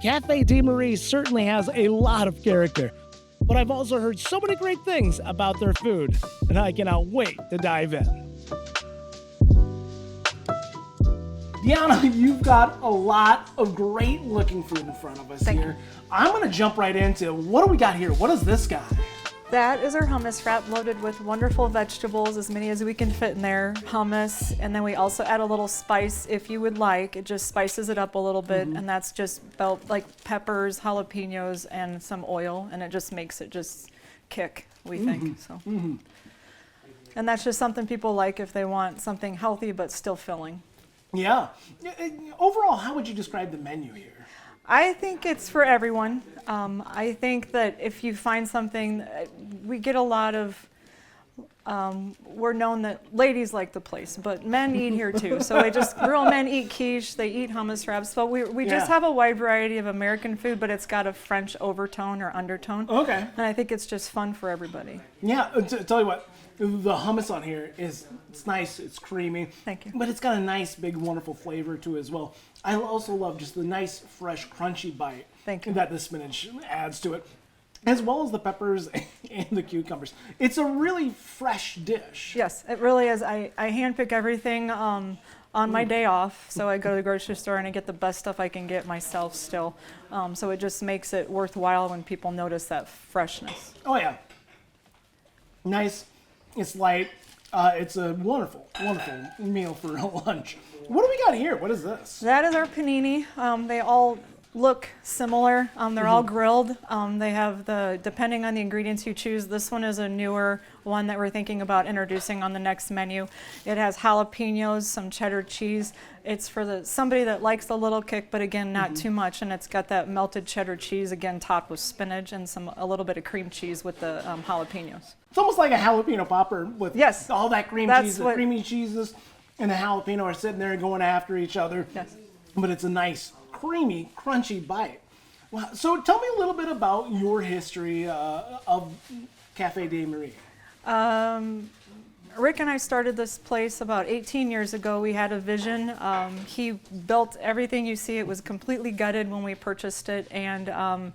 Cafe de Marie certainly has a lot of character, but I've also heard so many great things about their food, and I cannot wait to dive in. Deanna, you've got a lot of great looking food in front of us here. I'm going to jump right into what do we got here? What is this guy? That is our hummus wrap loaded with wonderful vegetables, as many as we can fit in there. Hummus, and then we also add a little spice if you would like. It just spices it up a little bit, and that's just like peppers, jalapenos, and some oil, and it just makes it just kick, we think. So, and that's just something people like if they want something healthy but still filling. Yeah. Overall, how would you describe the menu here? I think it's for everyone. I think that if you find something, we get a lot of, we're known that ladies like the place, but men eat here too. So real men eat quiche, they eat hummus wraps, but we just have a wide variety of American food, but it's got a French overtone or undertone. Okay. And I think it's just fun for everybody. Yeah, tell you what, the hummus on here it's nice, it's creamy. Thank you. But it's got a nice, big, wonderful flavor to it as well. I also love just the nice, fresh, crunchy bite that the spinach adds to it, as well as the peppers and the cucumbers. It's a really fresh dish. Yes, it really is. I handpick everything on my day off, so I go to the grocery store and I get the best stuff I can get myself still. So it just makes it worthwhile when people notice that freshness. Oh yeah, nice. It's light. It's a wonderful, wonderful meal for lunch. What do we got here? What is this? That is our panini. They all look similar. They're all grilled. They have depending on the ingredients you choose, this one is a newer one that we're thinking about introducing on the next menu. It has jalapenos, some cheddar cheese. It's for somebody that likes a little kick, but again, not too much. And it's got that melted cheddar cheese, again, topped with spinach and a little bit of cream cheese with the jalapenos. It's almost like a jalapeno popper with all that cream cheese. The creamy cheeses and the jalapeno are sitting there going after each other. Yes. But it's a nice, creamy, crunchy bite. Wow. So tell me a little bit about your history of Cafe de Marie. Rick and I started this place about 18 years ago. We had a vision. He built everything you see. It was completely gutted when we purchased it. And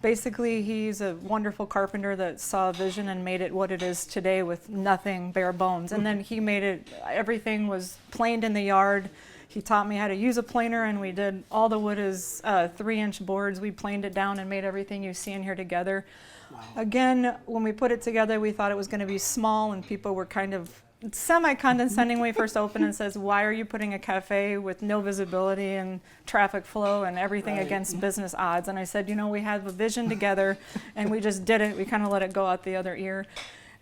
basically, he's a wonderful carpenter that saw a vision and made it what it is today with nothing, bare bones. And then he made it, everything was planed in the yard. He taught me how to use a planer, and we did all the wood is 3-inch boards. We planed it down and made everything you see in here together. Wow. Again, when we put it together, we thought it was going to be small, and people were kind of semi-condescending when we first opened and says, why are you putting a cafe with no visibility and traffic flow and everything against business odds? And I said, we have a vision together, and we just did it. We kind of let it go out the other ear.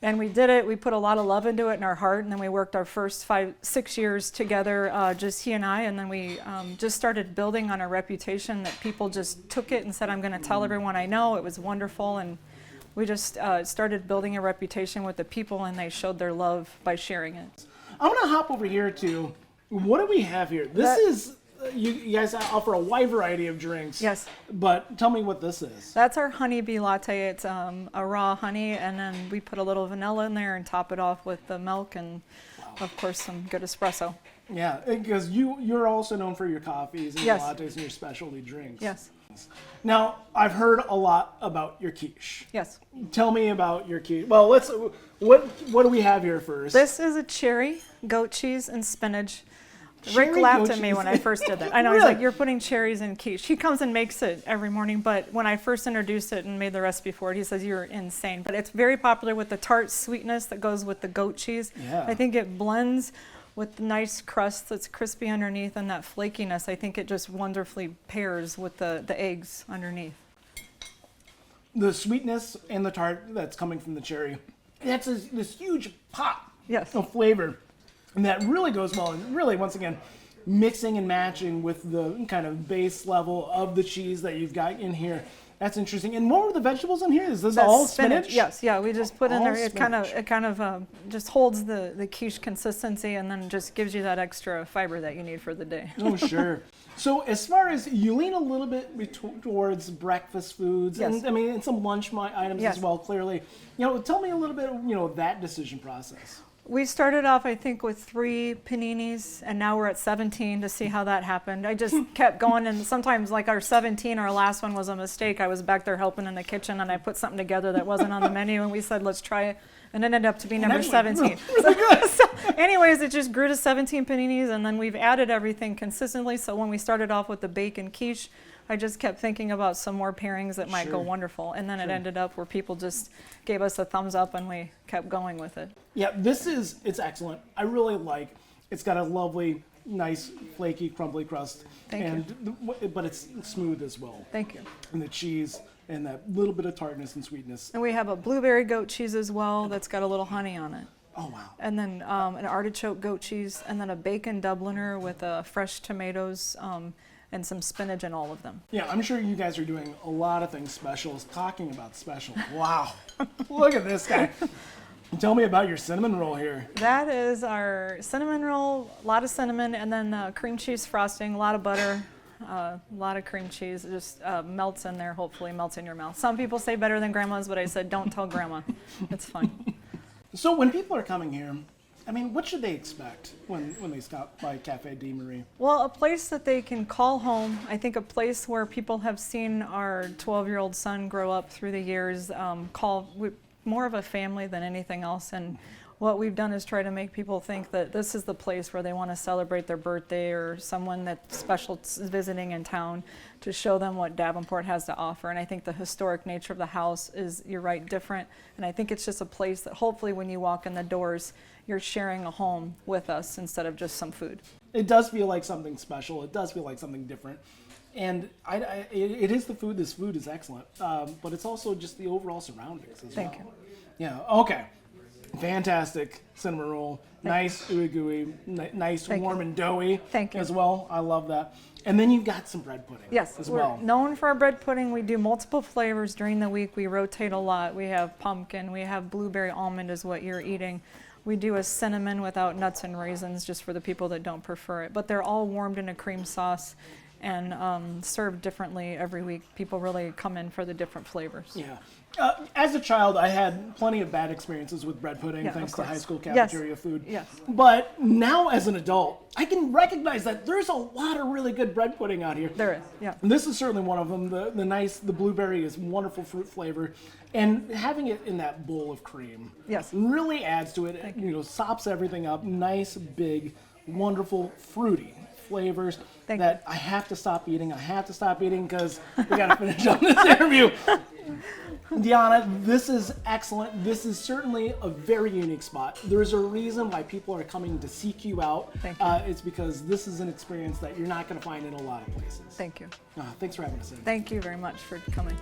And we did it. We put a lot of love into it in our heart, and then we worked our first 5-6 years together, just he and I, and then we just started building on our reputation that people just took it and said, I'm going to tell everyone I know. It was wonderful, and we just started building a reputation with the people, and they showed their love by sharing it. I'm going to hop over here to, what do we have here? This is, you guys offer a wide variety of drinks. Yes. But tell me what this is. That's our Honey Bee Latte. It's a raw honey, and then we put a little vanilla in there and top it off with the milk and, of course, some good espresso. Yeah, because you're also known for your coffees and your lattes and your specialty drinks. Yes. Now, I've heard a lot about your quiche. Yes. Tell me about your quiche. Well, what do we have here first? This is a cherry, goat cheese, and spinach. Rick laughed at me when I first did that. I know, Really? He's like, you're putting cherries in quiche. He comes and makes it every morning, but when I first introduced it and made the recipe for it, he says, you're insane. But it's very popular with the tart sweetness that goes with the goat cheese. Yeah. I think it blends with the nice crust that's crispy underneath and that flakiness. I think it just wonderfully pairs with the eggs underneath. The sweetness and the tart that's coming from the cherry, that's this huge pop of flavor. And that really goes well, and really, once again, mixing and matching with the kind of base level of the cheese that you've got in here. That's interesting. And what were the vegetables in here? Is this all spinach? Yes, yeah. We just put in there. It kind of just holds the quiche consistency, and then just gives you that extra fiber that you need for the day. Oh, sure. So as far as you lean a little bit towards breakfast foods, and I mean, and some lunch items as well. Clearly, tell me a little bit, that decision process. We started off, I think, with 3 paninis, and now we're at 17 to see how that happened. I just kept going, and sometimes, like our 17, our last one was a mistake. I was back there helping in the kitchen, and I put something together that wasn't on the menu, and we said, let's try it, and it ended up to be number 17. So anyways, it just grew to 17 paninis, and then we've added everything consistently. So when we started off with the bacon quiche, I just kept thinking about some more pairings that might go wonderful, and then it ended up where people just gave us a thumbs up, and we kept going with it. Yeah, it's excellent. I really like. It's got a lovely, nice, flaky, crumbly crust, but it's smooth as well. Thank you. And the cheese and that little bit of tartness and sweetness. And we have a blueberry goat cheese as well that's got a little honey on it. Oh wow. And then an artichoke goat cheese, and then a bacon Dubliner with fresh tomatoes. And some spinach in all of them. Yeah, I'm sure you guys are doing a lot of things special. Talking about special, wow. Look at this guy. Tell me about your cinnamon roll here. That is our cinnamon roll, a lot of cinnamon, and then cream cheese frosting, a lot of butter, a lot of cream cheese. It just melts in there, hopefully melts in your mouth. Some people say better than grandma's, but I said don't tell grandma. It's fine. So when people are coming here, I mean, what should they expect when they stop by Cafe de Marie? Well, a place that they can call home. I think a place where people have seen our 12-year-old son grow up through the years, more of a family than anything else. And what we've done is try to make people think that this is the place where they want to celebrate their birthday or someone that's special visiting in town, to show them what Davenport has to offer. And I think the historic nature of the house is, you're right, different. And I think it's just a place that hopefully when you walk in the doors, you're sharing a home with us instead of just some food. It does feel like something special. It does feel like something different. And it is the food. This food is excellent. But it's also just the overall surroundings as well. Thank you. Yeah, okay. Fantastic cinnamon roll. Nice ooey gooey. Nice warm and doughy as well. I love that. And then you've got some bread pudding as well. We're known for our bread pudding. We do multiple flavors during the week. We rotate a lot. We have pumpkin. We have blueberry almond is what you're eating. We do a cinnamon without nuts and raisins, just for the people that don't prefer it. But they're all warmed in a cream sauce and served differently every week. People really come in for the different flavors. Yeah. As a child, I had plenty of bad experiences with bread pudding, thanks to high school cafeteria food. Yes. But now as an adult, I can recognize that there's a lot of really good bread pudding out here. There is, yeah. And this is certainly one of them. The blueberry is wonderful fruit flavor. And having it in that bowl of cream really adds to it. Sops everything up. Nice, big, wonderful, fruity flavors that I have to stop eating. I have to stop eating because we got to finish up this interview. Deanna, this is excellent. This is certainly a very unique spot. There's a reason why people are coming to seek you out. Thank you. It's because this is an experience that you're not going to find in a lot of places. Thank you. Thanks for having us in. Thank you very much for coming.